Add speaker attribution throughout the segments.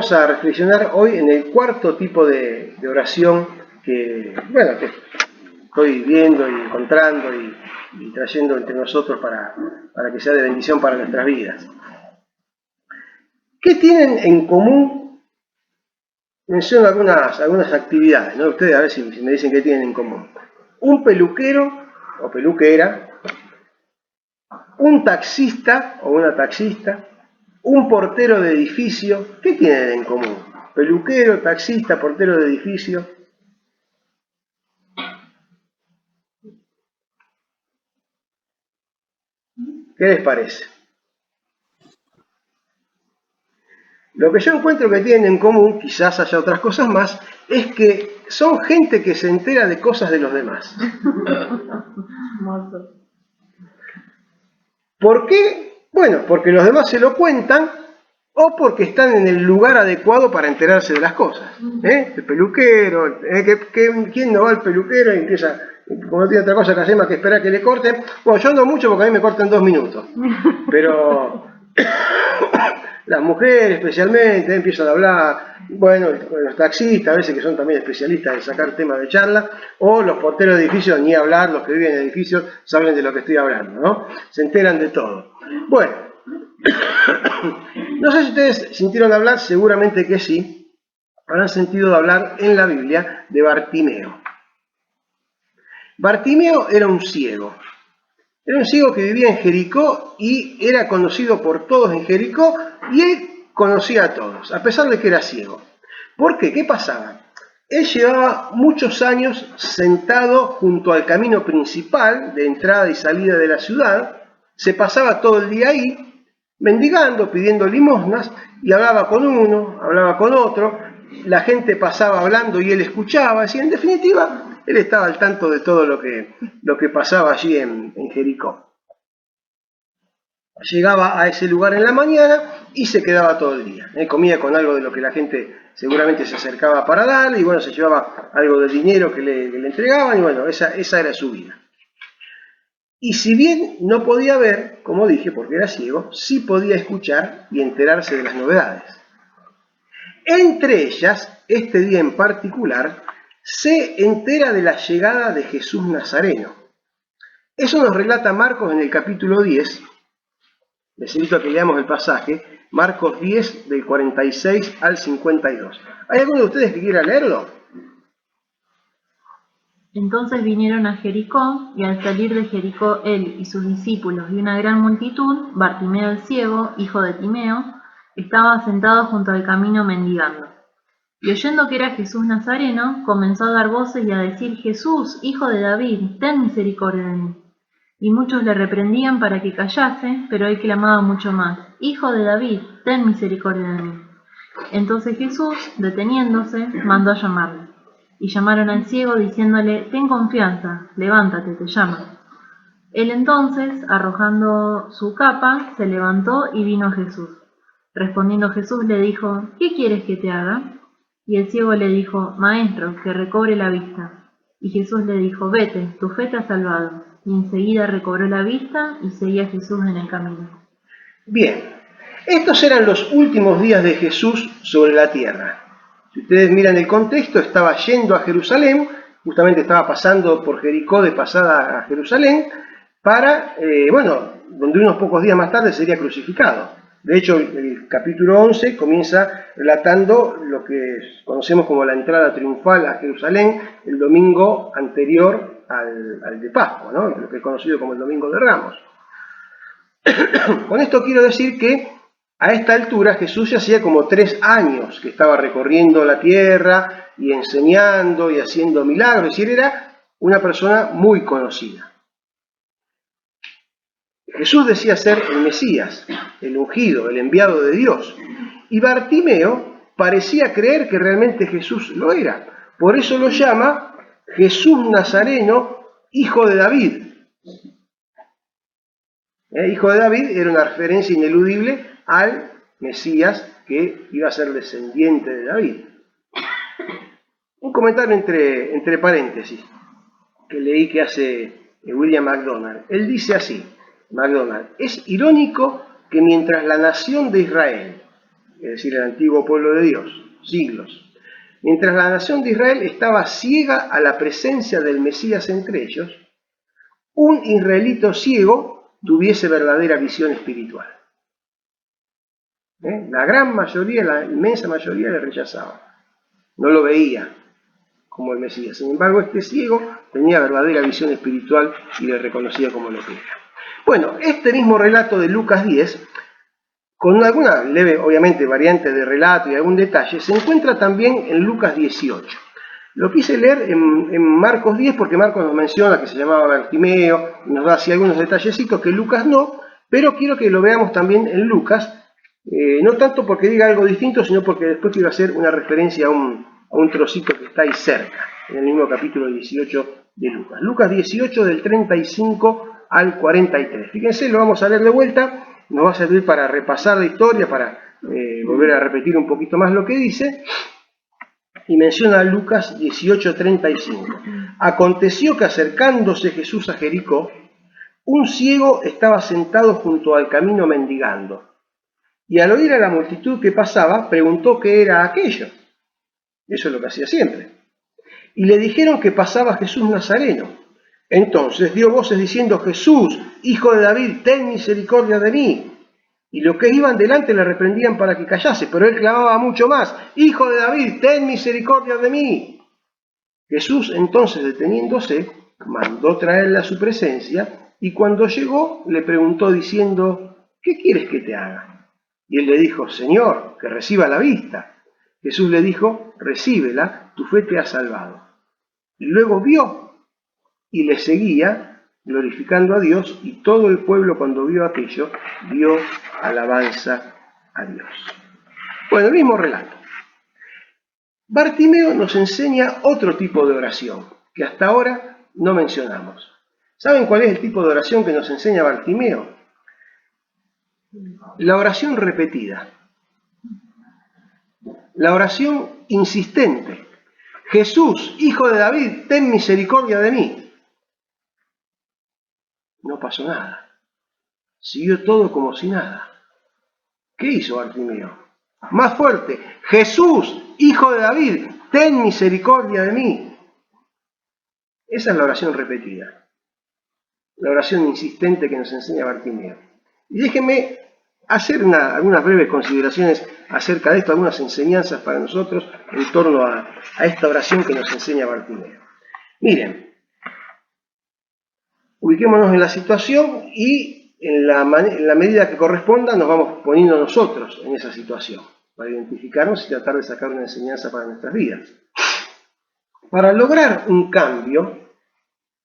Speaker 1: vamos a reflexionar hoy en el cuarto tipo de oración que estoy viendo y encontrando y trayendo entre nosotros para que sea de bendición para nuestras vidas. ¿Qué tienen en común? Menciono algunas actividades, ¿no? Ustedes a ver si me dicen qué tienen en común. Un peluquero o peluquera, un taxista o una taxista, un portero de edificio. ¿Qué tienen en común? Peluquero, taxista, portero de edificio. ¿Qué les parece? Lo que yo encuentro que tienen en común, quizás haya otras cosas más, es que son gente que se entera de cosas de los demás. ¿Por qué? Bueno, porque los demás se lo cuentan o porque están en el lugar adecuado para enterarse de las cosas. El peluquero, ¿quién no va al peluquero y empieza, como no tiene otra cosa que hacer más que esperar que le corten? Bueno, yo ando mucho porque a mí me cortan 2 minutos, pero las mujeres especialmente empiezan a hablar, bueno, los taxistas a veces que son también especialistas en sacar temas de charla, o los porteros de edificios, ni hablar, los que viven en edificios saben de lo que estoy hablando, ¿no? Se enteran de todo. Bueno, no sé si ustedes sintieron hablar, seguramente que sí, habrán sentido hablar en la Biblia de Bartimeo. Bartimeo era un ciego. Era un ciego que vivía en Jericó y era conocido por todos en Jericó y él conocía a todos, a pesar de que era ciego. ¿Por qué? ¿Qué pasaba? Él llevaba muchos años sentado junto al camino principal de entrada y salida de la ciudad, se pasaba todo el día ahí, mendigando, pidiendo limosnas, y hablaba con uno, hablaba con otro, la gente pasaba hablando y él escuchaba, así en definitiva, él estaba al tanto de todo lo que pasaba allí en Jericó. Llegaba a ese lugar en la mañana y se quedaba todo el día. Comía con algo de lo que la gente seguramente se acercaba para darle, y bueno, se llevaba algo de dinero que le entregaban, y bueno, esa era su vida. Y si bien no podía ver, como dije, porque era ciego, sí podía escuchar y enterarse de las novedades. Entre ellas, este día en particular, se entera de la llegada de Jesús Nazareno. Eso nos relata Marcos en el capítulo 10. Les invito a que leamos el pasaje, Marcos 10, del 46 al 52. ¿Hay alguno de ustedes que quiera leerlo?
Speaker 2: Entonces vinieron a Jericó, y al salir de Jericó él y sus discípulos y una gran multitud, Bartimeo el ciego, hijo de Timeo, estaba sentado junto al camino mendigando. Y oyendo que era Jesús Nazareno, comenzó a dar voces y a decir: Jesús, hijo de David, ten misericordia de mí. Y muchos le reprendían para que callase, pero él clamaba mucho más: Hijo de David, ten misericordia de mí. Entonces Jesús, deteniéndose, mandó a llamarle. Y llamaron al ciego diciéndole: Ten confianza, levántate, te llama. Él entonces, arrojando su capa, se levantó y vino a Jesús. Respondiendo Jesús le dijo: ¿Qué quieres que te haga? Y el ciego le dijo: Maestro, que recobre la vista. Y Jesús le dijo: Vete, tu fe te ha salvado. Y enseguida recobró la vista y seguía a Jesús en el camino.
Speaker 1: Bien, estos eran los últimos días de Jesús sobre la tierra. Si ustedes miran el contexto, estaba yendo a Jerusalén, justamente estaba pasando por Jericó de pasada a Jerusalén, para, donde unos pocos días más tarde sería crucificado. De hecho, el capítulo 11 comienza relatando lo que conocemos como la entrada triunfal a Jerusalén el domingo anterior al de Pascua, ¿no? Lo que es conocido como el Domingo de Ramos. Con esto quiero decir que a esta altura Jesús ya hacía como 3 años que estaba recorriendo la tierra y enseñando y haciendo milagros, es decir, era una persona muy conocida. Jesús decía ser el Mesías, el ungido, el enviado de Dios. Y Bartimeo parecía creer que realmente Jesús lo era. Por eso lo llama Jesús Nazareno, hijo de David. Hijo de David era una referencia ineludible al Mesías que iba a ser descendiente de David. Un comentario entre paréntesis que leí que hace William MacDonald. Él dice así: MacDonald: es irónico que mientras la nación de Israel es decir, el antiguo pueblo de Dios, siglos. Mientras la nación de Israel estaba ciega a la presencia del Mesías entre ellos, un israelito ciego tuviese verdadera visión espiritual. La gran mayoría, la inmensa mayoría le rechazaba, no lo veía como el Mesías. Sin embargo, este ciego tenía verdadera visión espiritual y le reconocía como lo que era. Bueno, este mismo relato de Lucas 10, con alguna leve, obviamente, variante de relato y algún detalle, se encuentra también en Lucas 18. Lo quise leer en Marcos 10 porque Marcos nos menciona que se llamaba Bartimeo, nos da así algunos detallecitos que Lucas no, pero quiero que lo veamos también en Lucas, no tanto porque diga algo distinto, sino porque después quiero hacer una referencia a un trocito que está ahí cerca, en el mismo capítulo 18 de Lucas. Lucas 18 del 35 al 43. Fíjense, lo vamos a leer de vuelta, nos va a servir para repasar la historia, para volver a repetir un poquito más lo que dice. Y menciona Lucas 18:35. Aconteció que acercándose Jesús a Jericó, un ciego estaba sentado junto al camino mendigando. Y al oír a la multitud que pasaba, preguntó qué era aquello. Eso es lo que hacía siempre. Y le dijeron que pasaba Jesús Nazareno. Entonces dio voces diciendo: Jesús, hijo de David, ten misericordia de mí. Y los que iban delante le reprendían para que callase, pero él clamaba mucho más: Hijo de David, ten misericordia de mí. Jesús entonces, deteniéndose, mandó traerle a su presencia, y cuando llegó le preguntó diciendo: ¿qué quieres que te haga? Y él le dijo: Señor, que reciba la vista. Jesús le dijo: recíbela, tu fe te ha salvado. Y luego vio y le seguía, glorificando a Dios, y todo el pueblo, cuando vio aquello, dio alabanza a Dios. Bueno, el mismo relato. Bartimeo nos enseña otro tipo de oración que hasta ahora no mencionamos. ¿Saben cuál es el tipo de oración que nos enseña Bartimeo? La oración repetida. La oración insistente. Jesús, hijo de David, ten misericordia de mí. No pasó nada. Siguió todo como si nada. ¿Qué hizo Bartimeo? Más fuerte. Jesús, hijo de David, ten misericordia de mí. Esa es la oración repetida. La oración insistente que nos enseña Bartimeo. Y déjenme hacer algunas breves consideraciones acerca de esto, algunas enseñanzas para nosotros en torno a esta oración que nos enseña Bartimeo. Miren, ubiquémonos en la situación y en la medida que corresponda nos vamos poniendo nosotros en esa situación para identificarnos y tratar de sacar una enseñanza para nuestras vidas. Para lograr un cambio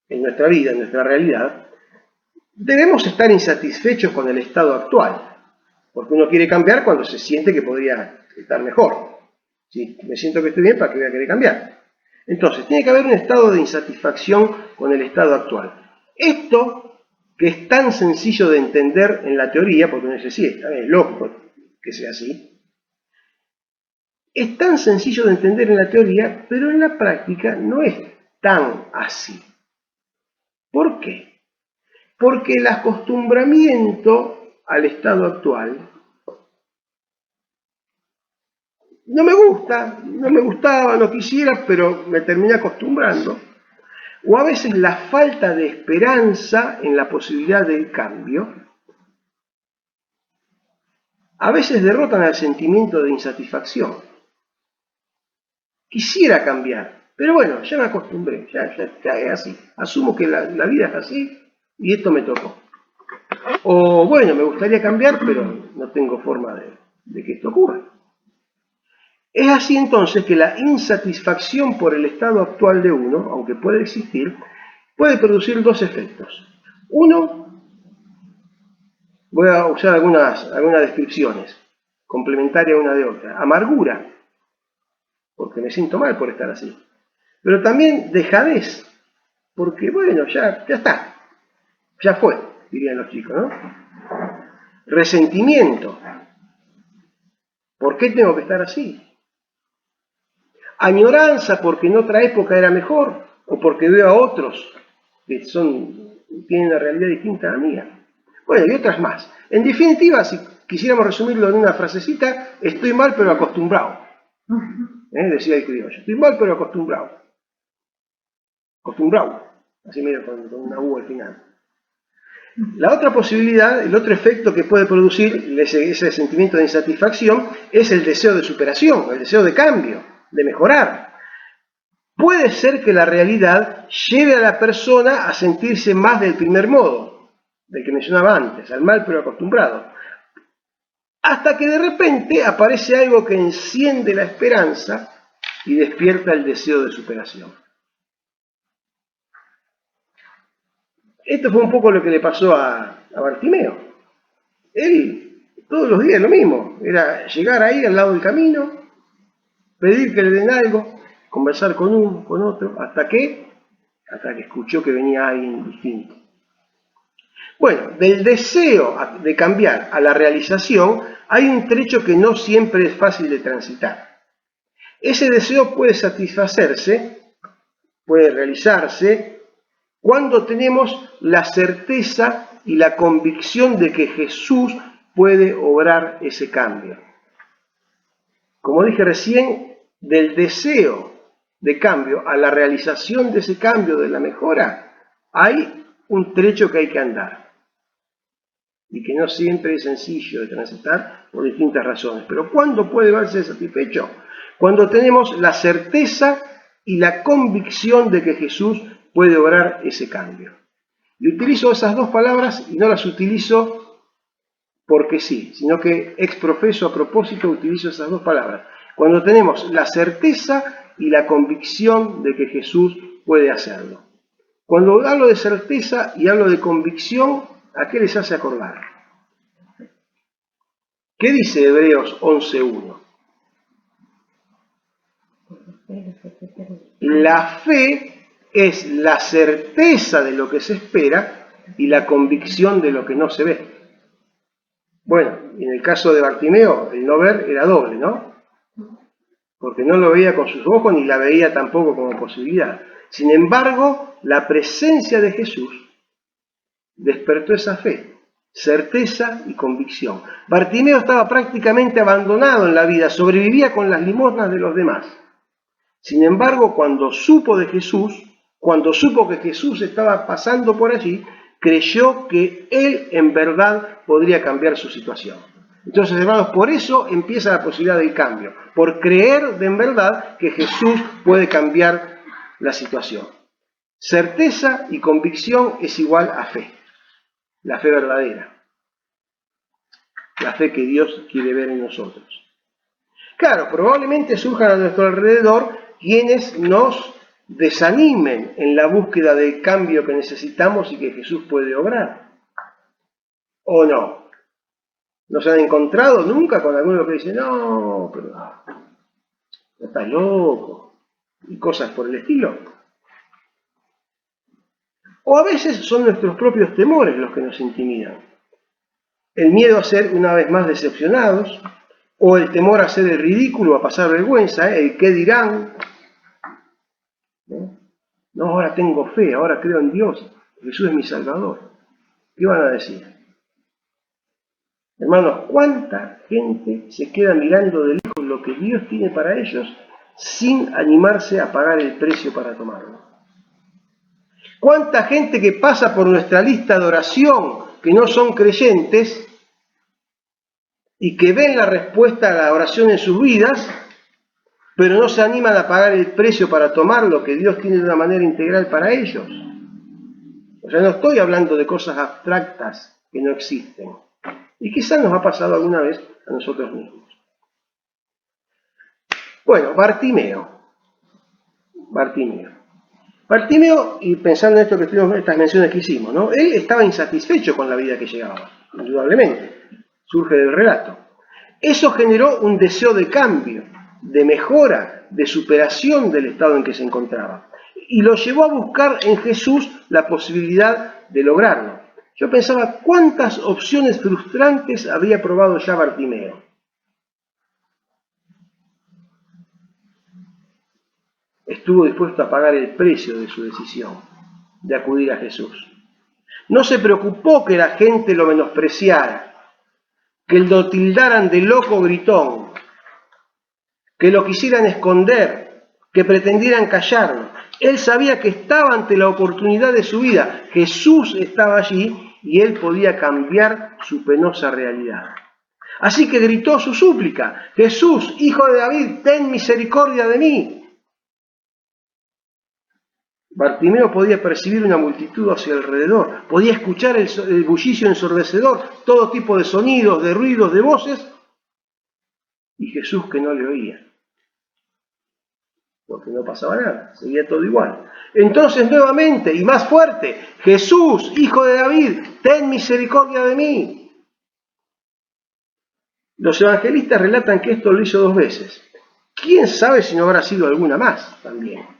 Speaker 1: en nuestra vida, en nuestra realidad, debemos estar insatisfechos con el estado actual, porque uno quiere cambiar cuando se siente que podría estar mejor. Si me siento que estoy bien, ¿para qué voy a querer cambiar? Entonces, tiene que haber un estado de insatisfacción con el estado actual. Esto, que es tan sencillo de entender en la teoría, porque uno dice, sí, es lógico que sea así, es tan sencillo de entender en la teoría, pero en la práctica no es tan así. ¿Por qué? Porque el acostumbramiento al estado actual no me gusta, no me gustaba, no quisiera, pero me terminé acostumbrando. O a veces la falta de esperanza en la posibilidad del cambio, a veces derrotan al sentimiento de insatisfacción. Quisiera cambiar, pero bueno, ya me acostumbré, ya es así. Asumo que la vida es así y esto me tocó. O bueno, me gustaría cambiar, pero no tengo forma de que esto ocurra. Es así entonces que la insatisfacción por el estado actual de uno, aunque puede existir, puede producir dos efectos. Uno, voy a usar algunas descripciones complementarias una de otra. Amargura, porque me siento mal por estar así. Pero también dejadez, porque bueno, ya está, ya fue, dirían los chicos, ¿no? Resentimiento, ¿por qué tengo que estar así? Añoranza, porque en otra época era mejor, o porque veo a otros que tienen una realidad distinta a la mía. Bueno, y otras más. En definitiva, si quisiéramos resumirlo en una frasecita, estoy mal pero acostumbrado. Decía el criollo, estoy mal pero acostumbrado. Acostumbrado, así medio con una U al final. La otra posibilidad, el otro efecto que puede producir ese sentimiento de insatisfacción es el deseo de superación, el deseo de cambio, de mejorar. Puede ser que la realidad lleve a la persona a sentirse más del primer modo, del que mencionaba antes, al mal pero acostumbrado. Hasta que de repente aparece algo que enciende la esperanza y despierta el deseo de superación. Esto fue un poco lo que le pasó a Bartimeo. Él, todos los días lo mismo, era llegar ahí al lado del camino, pedir que le den algo, conversar con uno, con otro, hasta que escuchó que venía alguien distinto. Bueno, del deseo de cambiar a la realización hay un trecho que no siempre es fácil de transitar. Ese deseo puede satisfacerse, puede realizarse, cuando tenemos la certeza y la convicción de que Jesús puede obrar ese cambio. Como dije recién, del deseo de cambio a la realización de ese cambio, de la mejora, hay un trecho que hay que andar. Y que no siempre es sencillo de transitar por distintas razones. Pero ¿cuándo puede verse satisfecho? Cuando tenemos la certeza y la convicción de que Jesús puede obrar ese cambio. Y utilizo esas dos palabras y no las utilizo porque sí, sino que ex profeso a propósito utilizo esas dos palabras. Cuando tenemos la certeza y la convicción de que Jesús puede hacerlo. Cuando hablo de certeza y hablo de convicción, ¿a qué les hace acordar? ¿Qué dice Hebreos 11.1? La fe es la certeza de lo que se espera y la convicción de lo que no se ve. Bueno, en el caso de Bartimeo, el no ver era doble, ¿no? Porque no lo veía con sus ojos ni la veía tampoco como posibilidad. Sin embargo, la presencia de Jesús despertó esa fe, certeza y convicción. Bartimeo estaba prácticamente abandonado en la vida, sobrevivía con las limosnas de los demás. Sin embargo, cuando supo de Jesús, cuando supo que Jesús estaba pasando por allí, creyó que él en verdad podría cambiar su situación. Entonces, hermanos, por eso empieza la posibilidad del cambio, por creer de en verdad que Jesús puede cambiar la situación. Certeza y convicción es igual a fe, la fe verdadera, la fe que Dios quiere ver en nosotros. Claro, probablemente surjan a nuestro alrededor quienes nos desanimen en la búsqueda del cambio que necesitamos y que Jesús puede obrar. ¿O no? ¿No se han encontrado nunca con alguno que dice, no, pero estás loco? Y cosas por el estilo. O a veces son nuestros propios temores los que nos intimidan. El miedo a ser una vez más decepcionados, o el temor a hacer el ridículo, a pasar vergüenza, el qué dirán. No, ahora tengo fe, ahora creo en Dios, Jesús es mi Salvador. ¿Qué van a decir? Hermanos, ¿cuánta gente se queda mirando de lejos lo que Dios tiene para ellos sin animarse a pagar el precio para tomarlo? ¿Cuánta gente que pasa por nuestra lista de oración que no son creyentes y que ven la respuesta a la oración en sus vidas, pero no se animan a pagar el precio para tomar lo que Dios tiene de una manera integral para ellos? O sea, no estoy hablando de cosas abstractas que no existen. Y quizás nos ha pasado alguna vez a nosotros mismos. Bueno, Bartimeo, y pensando en esto que estuvimos, estas menciones que hicimos, ¿no? Él estaba insatisfecho con la vida que llevaba, indudablemente, surge del relato. Eso generó un deseo de cambio, de mejora, de superación del estado en que se encontraba. Y lo llevó a buscar en Jesús la posibilidad de lograrlo. Yo pensaba, ¿cuántas opciones frustrantes había probado ya Bartimeo? Estuvo dispuesto a pagar el precio de su decisión de acudir a Jesús. No se preocupó que la gente lo menospreciara, que lo tildaran de loco gritón, que lo quisieran esconder, que pretendieran callarlo. Él sabía que estaba ante la oportunidad de su vida. Jesús estaba allí y él podía cambiar su penosa realidad. Así que gritó su súplica: Jesús, hijo de David, ten misericordia de mí. Bartimeo podía percibir una multitud a su alrededor, podía escuchar el bullicio ensordecedor, todo tipo de sonidos, de ruidos, de voces, y Jesús que no le oía, porque no pasaba nada, seguía todo igual. Entonces nuevamente y más fuerte: Jesús, hijo de David, ten misericordia de mí. Los evangelistas relatan que esto lo hizo 2 veces. ¿Quién sabe si no habrá sido alguna más también?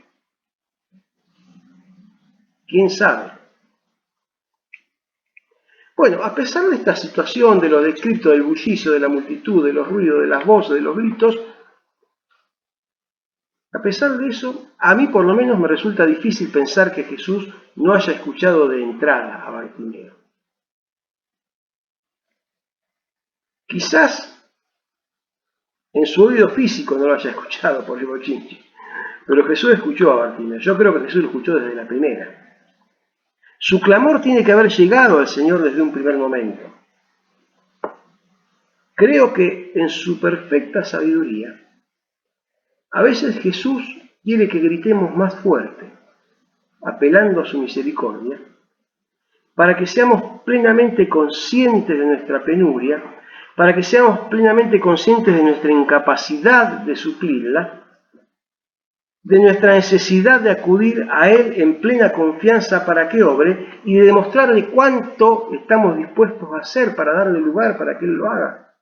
Speaker 1: ¿Quién sabe? Bueno, a pesar de esta situación, de lo descrito, del bullicio, de la multitud, de los ruidos, de las voces, de los gritos, a pesar de eso, a mí por lo menos me resulta difícil pensar que Jesús no haya escuchado de entrada a Bartimeo. Quizás en su oído físico no lo haya escuchado por el bochinche, pero Jesús escuchó a Bartimeo. Yo creo que Jesús lo escuchó desde la primera. Su clamor tiene que haber llegado al Señor desde un primer momento. Creo que en su perfecta sabiduría, a veces Jesús quiere que gritemos más fuerte, apelando a su misericordia, para que seamos plenamente conscientes de nuestra penuria, para que seamos plenamente conscientes de nuestra incapacidad de suplirla, de nuestra necesidad de acudir a Él en plena confianza para que obre y de demostrarle cuánto estamos dispuestos a hacer para darle lugar para que Él lo haga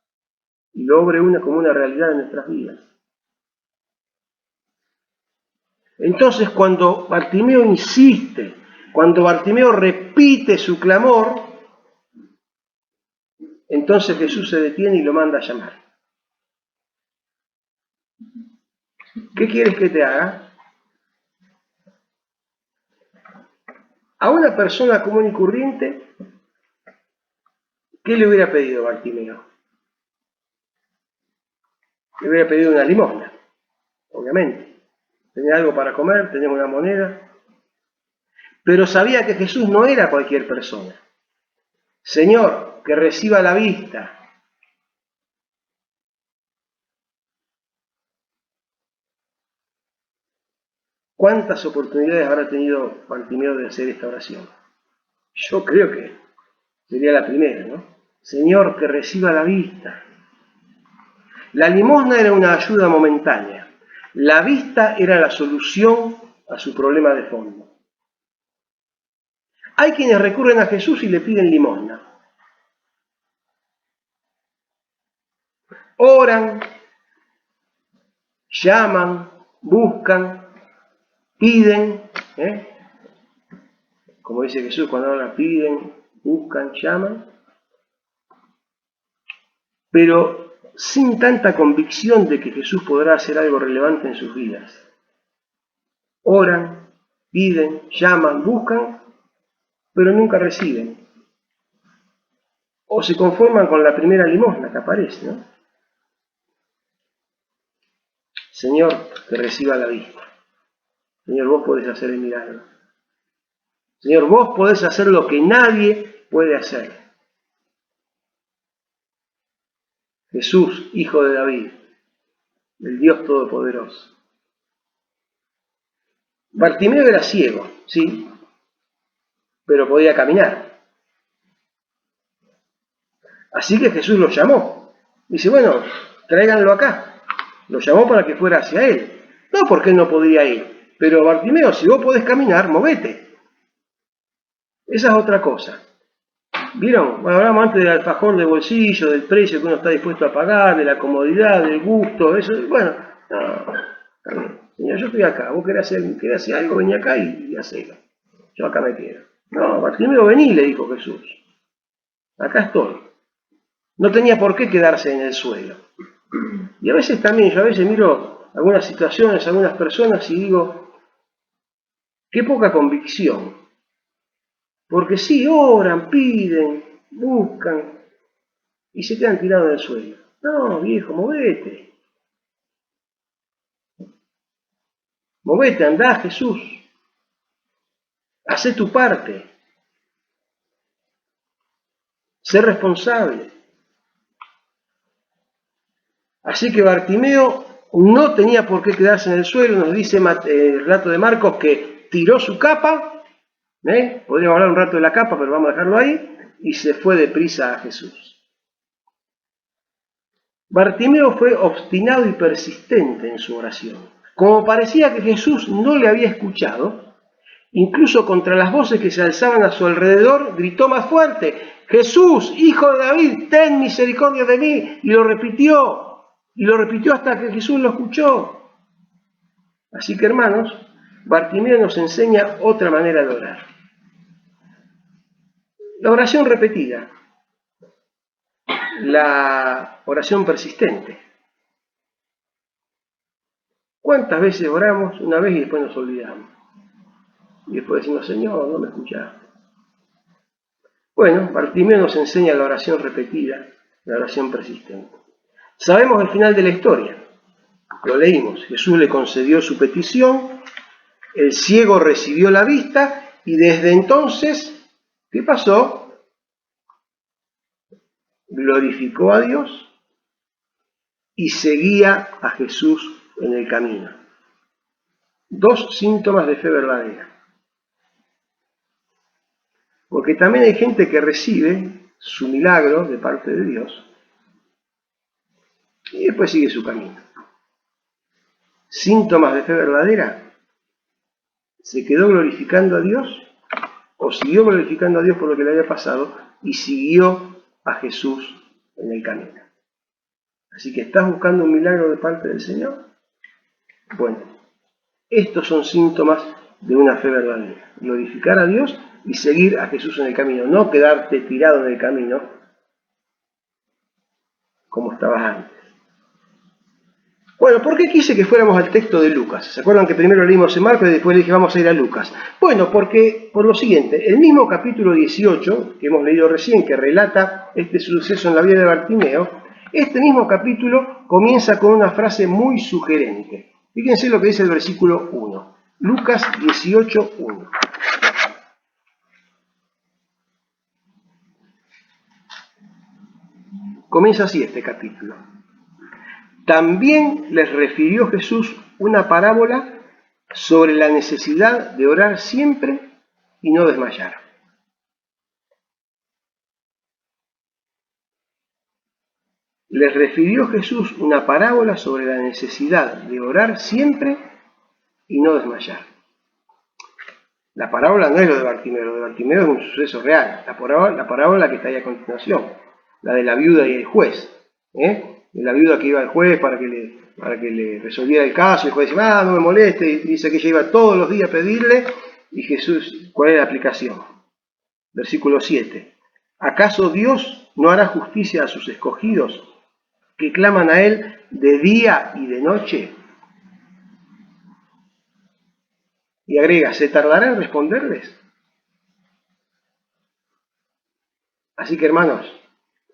Speaker 1: y lo obre como una realidad en nuestras vidas. Entonces, cuando Bartimeo insiste, cuando Bartimeo repite su clamor, entonces Jesús se detiene y lo manda a llamar. ¿Qué quieres que te haga? A una persona común y corriente, ¿qué le hubiera pedido Bartimeo? Le hubiera pedido una limosna, obviamente. Tenía algo para comer, tenía una moneda. Pero sabía que Jesús no era cualquier persona. Señor, que reciba la vista. ¿Cuántas oportunidades habrá tenido Bartimeo de hacer esta oración? Yo creo que sería la primera, ¿no? Señor, que reciba la vista. La limosna era una ayuda momentánea. La vista era la solución a su problema de fondo. Hay quienes recurren a Jesús y le piden limosna. Oran, llaman, buscan, piden, como dice Jesús cuando habla, piden, buscan, llaman, pero sin tanta convicción de que Jesús podrá hacer algo relevante en sus vidas. Oran, piden, llaman, buscan, pero nunca reciben. O se conforman con la primera limosna que aparece, ¿no? Señor, que reciba la vista. Señor, vos podés hacer el milagro. Señor, vos podés hacer lo que nadie puede hacer. Jesús, hijo de David, el Dios Todopoderoso. Bartimeo era ciego, sí, pero podía caminar. Así que Jesús lo llamó. Dice, bueno, tráiganlo acá. Lo llamó para que fuera hacia él. No porque él no podía ir, pero Bartimeo, si vos podés caminar, movete. Esa es otra cosa. ¿Vieron? Bueno, hablamos antes del alfajor de bolsillo, del precio que uno está dispuesto a pagar, de la comodidad, del gusto, eso. Bueno, no, señor, yo estoy acá, vos querés hacer algo, vení acá y hacelo. Yo acá me quedo. No, Bartimeo, vení, le dijo Jesús. Acá estoy. No tenía por qué quedarse en el suelo. Y a veces también, yo a veces miro algunas situaciones, algunas personas y digo, qué poca convicción. Porque sí, oran, piden, buscan, y se quedan tirados en el suelo. No, viejo, movete. Movete, andá, Jesús. Hacé tu parte. Sé responsable. Así que Bartimeo no tenía por qué quedarse en el suelo. Nos dice el relato de Marcos que tiró su capa. Podríamos hablar un rato de la capa, pero vamos a dejarlo ahí. Y se fue deprisa a Jesús. Bartimeo fue obstinado y persistente en su oración. Como parecía que Jesús no le había escuchado, incluso contra las voces que se alzaban a su alrededor, gritó más fuerte: Jesús, hijo de David, ten misericordia de mí. Y lo repitió hasta que Jesús lo escuchó. Así que, hermanos, Bartimeo nos enseña otra manera de orar. La oración repetida, la oración persistente. ¿Cuántas veces oramos una vez y después nos olvidamos? Y después decimos: Señor, no me escuchaste. Bueno, Bartimeo nos enseña la oración repetida, la oración persistente. Sabemos el final de la historia. Lo leímos. Jesús le concedió su petición, el ciego recibió la vista y desde entonces, ¿qué pasó? Glorificó a Dios y seguía a Jesús en el camino. Dos síntomas de fe verdadera. Porque también hay gente que recibe su milagro de parte de Dios y después sigue su camino. Síntomas de fe verdadera: se quedó glorificando a Dios o siguió glorificando a Dios por lo que le había pasado y siguió a Jesús en el camino. Así que, ¿estás buscando un milagro de parte del Señor? Bueno, estos son síntomas de una fe verdadera: glorificar a Dios y seguir a Jesús en el camino, no quedarte tirado en el camino como estabas antes. Bueno, ¿por qué quise que fuéramos al texto de Lucas? ¿Se acuerdan que primero leímos en Marcos y después le dije vamos a ir a Lucas? Bueno, porque por lo siguiente, el mismo capítulo 18 que hemos leído recién, que relata este suceso en la vida de Bartimeo, este mismo capítulo comienza con una frase muy sugerente. Fíjense lo que dice el versículo 1. Lucas 18, 1. Comienza así este capítulo. También les refirió Jesús una parábola sobre la necesidad de orar siempre y no desmayar. Les refirió Jesús una parábola sobre la necesidad de orar siempre y no desmayar. La parábola no es lo de Bartimeo es un suceso real. La parábola que está ahí a continuación, la de la viuda y el juez. De la viuda que iba al juez para que le resolviera el caso, y el juez dice: no me moleste, y dice que ella iba todos los días a pedirle, y Jesús, ¿cuál es la aplicación? Versículo 7. ¿Acaso Dios no hará justicia a sus escogidos, que claman a Él de día y de noche? Y agrega: ¿se tardará en responderles? Así que, hermanos,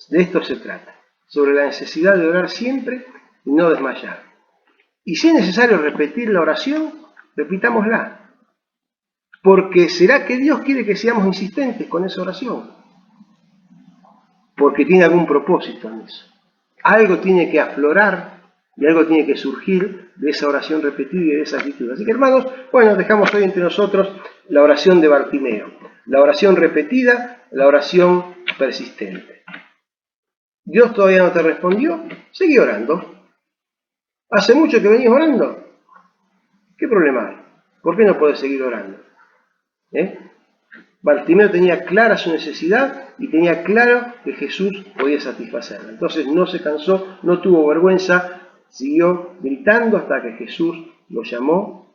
Speaker 1: de esto se trata, sobre la necesidad de orar siempre y no desmayar. Y si es necesario repetir la oración, repitámosla. Porque ¿será que Dios quiere que seamos insistentes con esa oración? Porque tiene algún propósito en eso. Algo tiene que aflorar y algo tiene que surgir de esa oración repetida y de esa actitud. Así que, hermanos, bueno, dejamos hoy entre nosotros la oración de Bartimeo. La oración repetida, la oración persistente. ¿Dios todavía no te respondió? Seguí orando. ¿Hace mucho que venís orando? ¿Qué problema hay? ¿Por qué no podés seguir orando? Bartimeo tenía clara su necesidad y tenía claro que Jesús podía satisfacerla. Entonces no se cansó, no tuvo vergüenza, siguió gritando hasta que Jesús lo llamó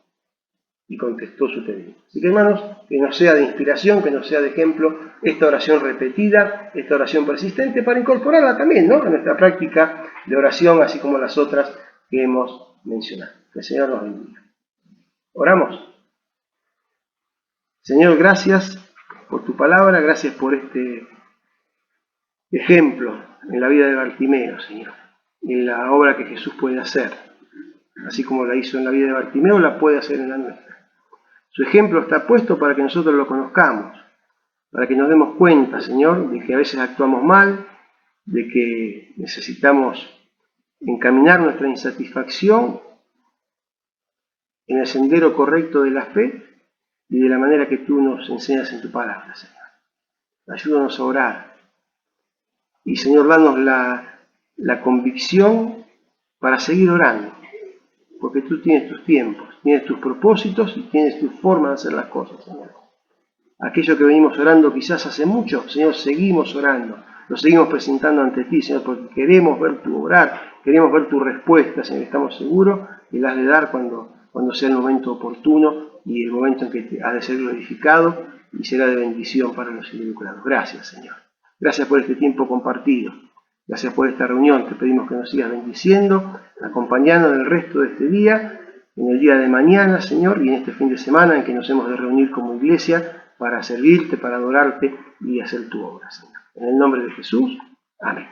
Speaker 1: y contestó su pedido. Así que, hermanos, que nos sea de inspiración, que nos sea de ejemplo esta oración repetida, esta oración persistente, para incorporarla también, ¿no?, a nuestra práctica de oración, así como las otras que hemos mencionado. Que el Señor nos bendiga. Oramos. Señor, gracias por tu palabra, gracias por este ejemplo en la vida de Bartimeo, Señor, en la obra que Jesús puede hacer. Así como la hizo en la vida de Bartimeo, la puede hacer en la nuestra. Su ejemplo está puesto para que nosotros lo conozcamos, para que nos demos cuenta, Señor, de que a veces actuamos mal, de que necesitamos encaminar nuestra insatisfacción en el sendero correcto de la fe y de la manera que tú nos enseñas en tu palabra, Señor. Ayúdanos a orar. Y, Señor, danos la convicción para seguir orando, porque tú tienes tus tiempos, tienes tus propósitos y tienes tu forma de hacer las cosas, Señor. Aquello que venimos orando quizás hace mucho, Señor, seguimos orando, lo seguimos presentando ante ti, Señor, porque queremos ver tu obrar, queremos ver tu respuesta, Señor. Estamos seguros que la has de dar cuando sea el momento oportuno y el momento en que has de ser glorificado y será de bendición para los involucrados. Gracias, Señor. Gracias por este tiempo compartido. Gracias por esta reunión. Te pedimos que nos sigas bendiciendo, acompañando en el resto de este día, en el día de mañana, Señor, y en este fin de semana en que nos hemos de reunir como iglesia para servirte, para adorarte y hacer tu obra, Señor. En el nombre de Jesús. Amén.